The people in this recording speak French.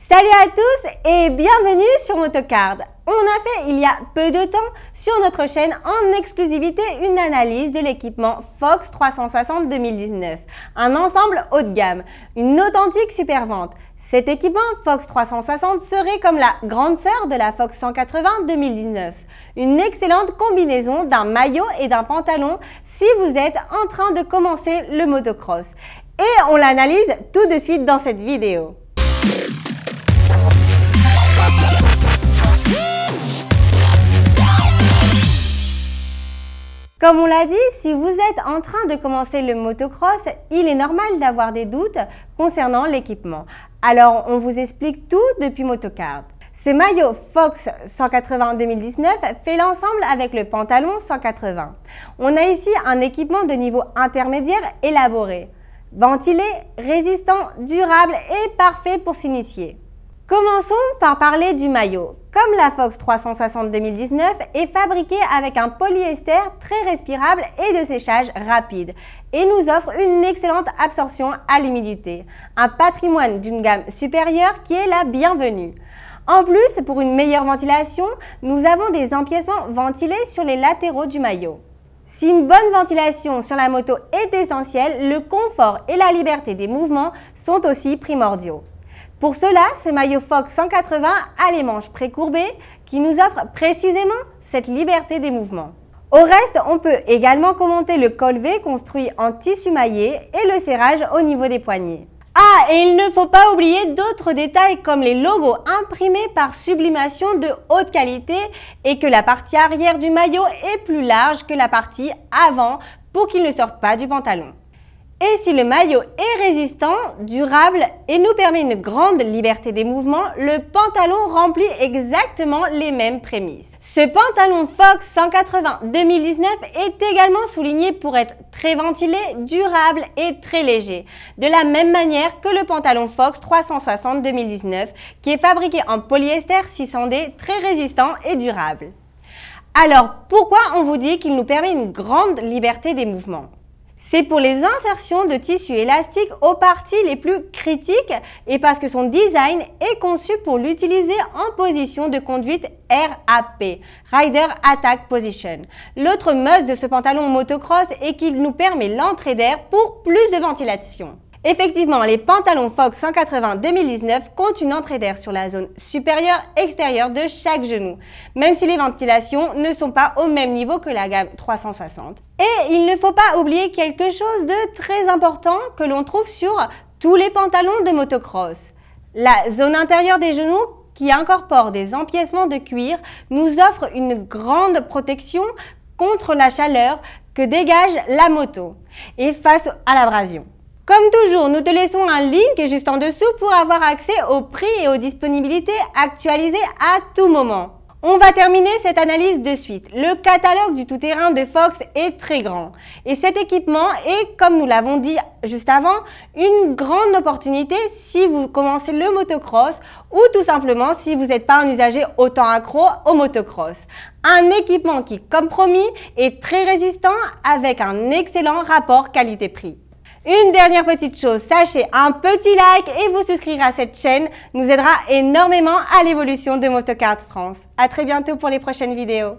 Salut à tous et bienvenue sur Motocard. On a fait il y a peu de temps sur notre chaîne en exclusivité une analyse de l'équipement Fox 360 2019, un ensemble haut de gamme, une authentique super vente. Cet équipement Fox 360 serait comme la grande sœur de la Fox 180 2019, une excellente combinaison d'un maillot et d'un pantalon si vous êtes en train de commencer le motocross. Et on l'analyse tout de suite dans cette vidéo. Comme on l'a dit, si vous êtes en train de commencer le motocross, il est normal d'avoir des doutes concernant l'équipement. Alors, on vous explique tout depuis Motocard. Ce maillot Fox 180 2019 fait l'ensemble avec le pantalon 180. On a ici un équipement de niveau intermédiaire élaboré, ventilé, résistant, durable et parfait pour s'initier. Commençons par parler du maillot. Comme la Fox 360 2019 est fabriquée avec un polyester très respirable et de séchage rapide et nous offre une excellente absorption à l'humidité, un patrimoine d'une gamme supérieure qui est la bienvenue. En plus, pour une meilleure ventilation, nous avons des empiècements ventilés sur les latéraux du maillot. Si une bonne ventilation sur la moto est essentielle, le confort et la liberté des mouvements sont aussi primordiaux. Pour cela, ce maillot Fox 180 a les manches précourbées qui nous offrent précisément cette liberté des mouvements. Au reste, on peut également commenter le col V construit en tissu maillé et le serrage au niveau des poignets. Ah, et il ne faut pas oublier d'autres détails comme les logos imprimés par sublimation de haute qualité et que la partie arrière du maillot est plus large que la partie avant pour qu'il ne sorte pas du pantalon. Et si le maillot est résistant, durable et nous permet une grande liberté des mouvements, le pantalon remplit exactement les mêmes prémices. Ce pantalon Fox 180 2019 est également souligné pour être très ventilé, durable et très léger, de la même manière que le pantalon Fox 360 2019 qui est fabriqué en polyester 600D très résistant et durable. Alors pourquoi on vous dit qu'il nous permet une grande liberté des mouvements ? C'est pour les insertions de tissu élastique aux parties les plus critiques et parce que son design est conçu pour l'utiliser en position de conduite RAP, Rider Attack Position. L'autre must de ce pantalon motocross est qu'il nous permet l'entrée d'air pour plus de ventilation. Effectivement, les pantalons Fox 180 2019 comptent une entrée d'air sur la zone supérieure-extérieure de chaque genou, même si les ventilations ne sont pas au même niveau que la gamme 360. Et il ne faut pas oublier quelque chose de très important que l'on trouve sur tous les pantalons de motocross. La zone intérieure des genoux qui incorpore des empiècements de cuir nous offre une grande protection contre la chaleur que dégage la moto et face à l'abrasion. Comme toujours, nous te laissons un link juste en dessous pour avoir accès aux prix et aux disponibilités actualisées à tout moment. On va terminer cette analyse de suite. Le catalogue du tout-terrain de Fox est très grand et cet équipement est, comme nous l'avons dit juste avant, une grande opportunité si vous commencez le motocross ou tout simplement si vous n'êtes pas un usager autant accro au motocross. Un équipement qui, comme promis, est très résistant avec un excellent rapport qualité-prix. Une dernière petite chose, sachez, un petit like et vous souscrire à cette chaîne nous aidera énormément à l'évolution de Motocard France. À très bientôt pour les prochaines vidéos.